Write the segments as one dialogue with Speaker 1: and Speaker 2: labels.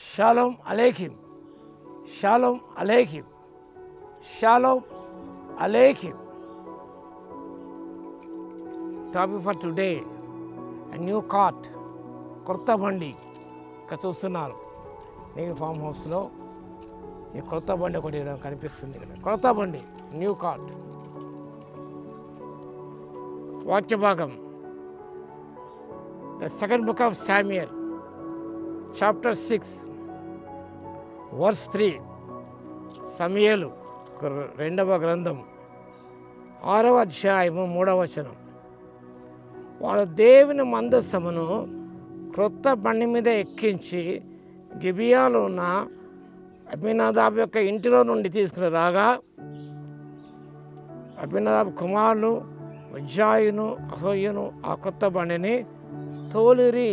Speaker 1: Shalom Aleichem. Shalom Aleichem. Shalom Aleichem. Topic for today, a new cart. కొత్త బండి ఇక్కడ చూస్తున్నారు. నేను ఫామ్ హౌస్లో ఈ కొత్త బండి ఒకటి కనిపిస్తుంది ఇక్కడ. కొత్త బండి, న్యూ కార్ట్. వాక్య భాగం the second book of Samuel chapter 6 verse 3. సమూయేలు రెండవ గ్రంథం 6వ అధ్యాయము 3వ వచనం. వారు దేవుని మందసమును క్రొత్త బండి మీద ఎక్కించి గిబియాలో ఉన్న అబీనాదాబు యొక్క ఇంటిలో నుండి తీసుకుని రాగా, అబీనాదాబు కుమారులు ఉజ్జాయును అహోయును ఆ కొత్త బండిని తోలిరి.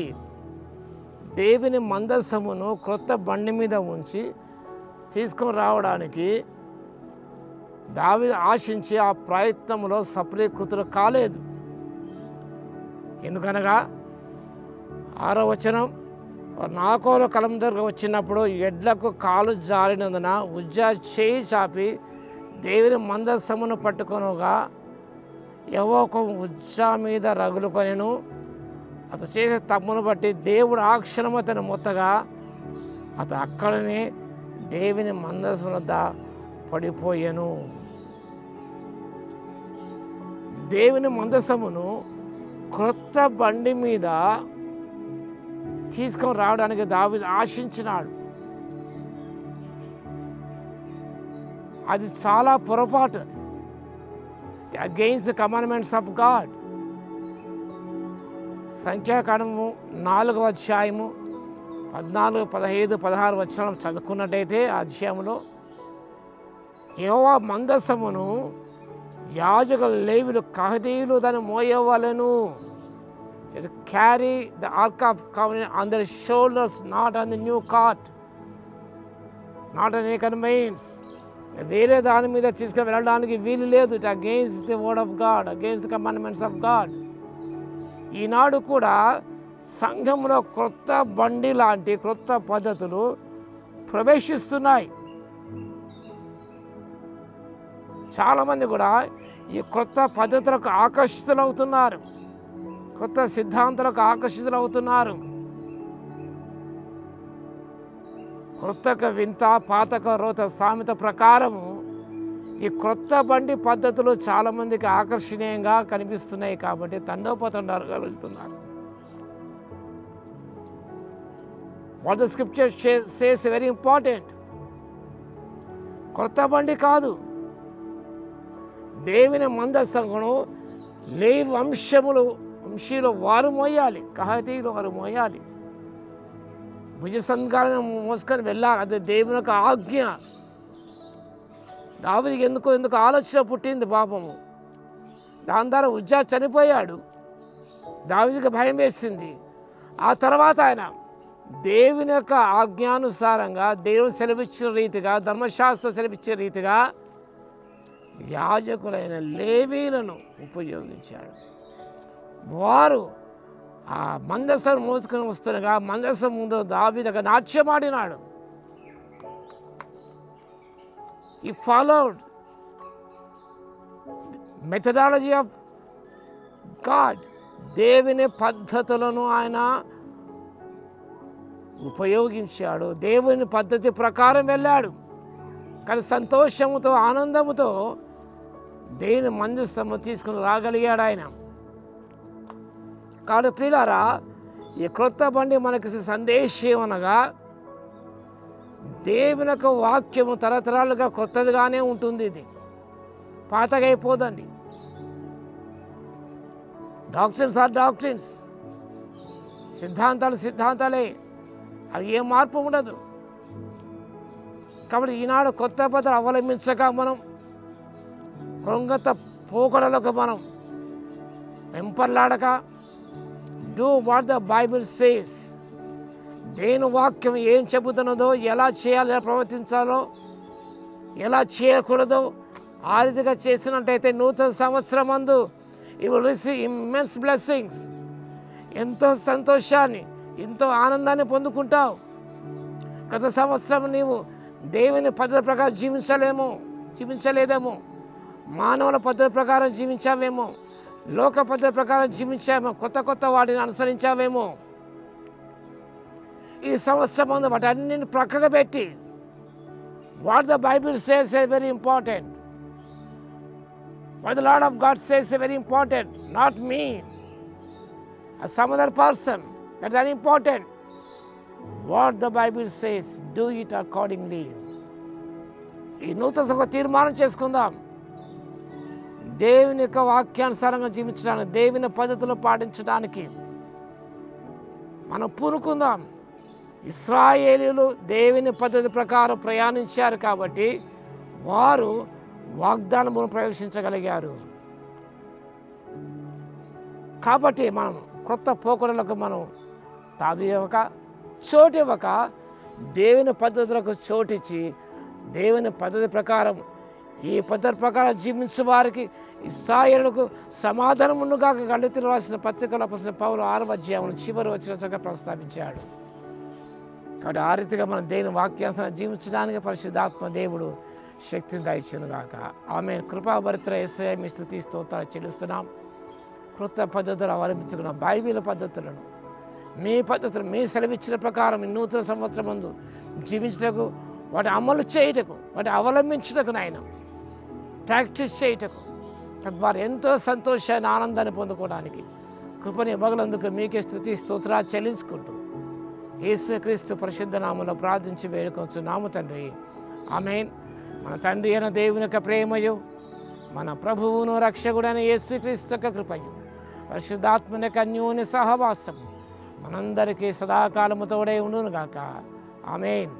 Speaker 1: దేవుని మందసమును క్రొత్త బండి మీద ఉంచి తీసుకుని రావడానికి దావీదు ఆశించి ఆ ప్రయత్నంలో సఫలీకృతులు కాలేదు. ఎందుకనగా 6వ వచనం, నాకోల కలం దగ్గర వచ్చినప్పుడు ఎడ్లకు కాలు జారినందున ఉజ్జా చేయి చాపి దేవుని మందసమును పట్టుకొనగా యెహోవా ఉజ్జా మీద రగులుకొనెను. అతను చేసే తప్పును బట్టి దేవుడు ఆ క్షణం అతను మొత్తగా అతను అక్కడనే దేవుని మందసం వద్ద పడిపోయాను. దేవుని మందసమును క్రొత్త బండి మీద తీసుకొని రావడానికి దావీదు ఆశించినాడు. అది చాలా పొరపాటు. Against the commandments of God. సంఖ్యాకాండము 4వ అధ్యాయము 14, 15, 16 వచనం చదువుకున్నట్టయితే ఆ అధ్యాయంలో యెహోవా మందసమును యాజకులు లేవీయులు కహాతీయులు దాన్ని మోయవలెను. Carry the ark of covenant on their shoulders, not on the new cart, not on any conveyance. వేరే దాని మీద తీసుకుని వెళ్ళడానికి వీలు లేదు. It against the word of God, against the commandments of God. ఈనాడు కూడా సంఘంలో క్రొత్త బండి లాంటి క్రొత్త పద్ధతులు ప్రవేశిస్తున్నాయి. చాలామంది కూడా ఈ క్రొత్త పద్ధతులకు ఆకర్షితులవుతున్నారు, కొత్త సిద్ధాంతాలకు ఆకర్షితులవుతున్నారు. క్రొత్తక వింత పాతక రోత సామెత ప్రకారము ఈ క్రొత్త బండి పద్ధతులు చాలామందికి ఆకర్షణీయంగా కనిపిస్తున్నాయి కాబట్టి తండోపతండాలుగా వెళ్తున్నారు. What the scripture says very important. క్రొత్త బండి కాదు, దేవుని మందసమును లేవి వంశీయులు వారు మోయాలి, కహాతీయులు వారు మోయాలి. భుజసంగాలను మోసుకొని వెళ్ళాలి. అది దేవుని యొక్క ఆజ్ఞ. దావీదుకి ఎందుకు ఆలోచన పుట్టింది పాపము. దాని ద్వారా ఉజ్జా చనిపోయాడు. దావీదుకి భయం వేసింది. ఆ తర్వాత ఆయన దేవుని యొక్క ఆజ్ఞానుసారంగా, దేవుడు సెలవిచ్చిన రీతిగా, ధర్మశాస్త్రం సెలవిచ్చే రీతిగా యాజకులైన లేవీయులను ఉపయోగించాడు. వారు ఆ మందసం మోసుకొని వస్తుండగా మందసం ముందు దావీదు ఒక నాట్యమాడినాడు. He followed methodology of God. దేవుని పద్ధతులను ఆయన ఉపయోగించాడు. దేవుని పద్ధతి ప్రకారం వెళ్ళాడు. కానీ సంతోషముతో ఆనందముతో దేవుని మందసము తీసుకుని రాగలిగాడు ఆయన. కాబట్టి ప్రియులారా, ఈ క్రొత్త బండి మనకి సందేశం అనగా దేవుని యొక్క వాక్యము తరతరాలుగా కొత్తదిగానే ఉంటుంది. ఇది పాతగా అయిపోదండి. డాక్ట్రిన్స్ ఆర్ డాక్ట్రిన్స్, సిద్ధాంతాలు సిద్ధాంతాలే, అది ఏ మార్పు ఉండదు. కాబట్టి ఈనాడు కొత్త పద్ధతి అవలంబించక మనం కృంగత పోకడలకు మనం వెంపర్లాడక, do what the Bible says. దేని వాక్యం ఏం చెబుతున్నదో, ఎలా చేయాలో, ఎలా ప్రవర్తించాలో, ఎలా చేయకూడదో ఆ రీతిగా చేసినట్టయితే నూతన సంవత్సరం అందు you will receive immense blessings. ఎంతో సంతోషాన్ని, ఎంతో ఆనందాన్ని పొందుకుంటావు. గత సంవత్సరం నీవు దేవుని పద్ధతి ప్రకారం జీవించలేదేమో, మానవుల పద్ధతి ప్రకారం జీవించావేమో, లోక పద్ధతి ప్రకారం జీవించామో, కొత్త వాటిని అనుసరించావేమో. ఈ సంవత్సరం ముందు వాటి అన్నింటిని ప్రక్కగా పెట్టి what the Bible says is very important. What the Lord of God says is very important, not me or some other person. That's very important. What the Bible says, do it accordingly. ఈ నూతన ఒక తీర్మానం చేసుకుందాం. దేవుని యొక్క వాక్యానుసారంగా జీవించడానికి, దేవుని పద్ధతులు పాటించడానికి మనం పూనుకుందాం. ఇశ్రాయేలీయులు దేవుని పద్ధతి ప్రకారం ప్రయాణించారు కాబట్టి వారు వాగ్దానమును ప్రవేశించగలిగారు. కాబట్టి మనం కొత్త పోకడలకు మనం తావివ్వక, చోటివ్వక, దేవుని పద్ధతులకు చోటిచ్చి దేవుని పద్ధతి ప్రకారం, ఈ పద్ధతి ప్రకారం జీవించే వారికి ఇశ్రాయేలుకు సమాధానం ఉన్నగా గళితీయులు రాసిన పత్రికలో పౌలు 6వ అధ్యాయం చివరి వచ్చిన ప్రస్తావించాడు. కాబట్టి ఆ రీతిగా మనం దేవుని వాక్యానుసారం జీవించడానికి పరిశుద్ధాత్మ దేవుడు శక్తిని దయచేయునుగాక. ఆమేన్. కృపాభరితుల యేసయ్య మీ స్తుతి స్తోత్రాలు చెల్లిస్తున్నాం. కృత పద్ధతులు అవలంబించుకున్నాం. బైబిల్ పద్ధతులను, మీ పద్ధతులు, మీ సెలవిచ్చిన ప్రకారం ఈ నూతన సంవత్సరం ముందు జీవించటకు, వాటి అమలు చేయుటకు, వాటి అవలంబించుటకు నాయన ప్రాక్టీస్ చేయుటకు, తద్వారా ఎంతో సంతోషాన్ని, ఆనందాన్ని పొందుకోవడానికి కృపని ఇవ్వగలందుకు మీకే స్తుతి స్తోత్రాలు చెల్లించుకుంటూ యేసుక్రీస్తు పరిశుద్ధ నామములో ప్రార్థించి వేడుకొంచున్నాము తండ్రి. ఆమేన్. మన తండ్రి అయిన దేవుని యొక్క ప్రేమయు, మన ప్రభువును రక్షకుడైన యేసుక్రీస్తు యొక్క కృపయు, పరిశుద్ధాత్మ యొక్క అన్యోన్య సహవాసము మనందరికీ సదాకాలము తోడై ఉండునుగాక. ఆమేన్.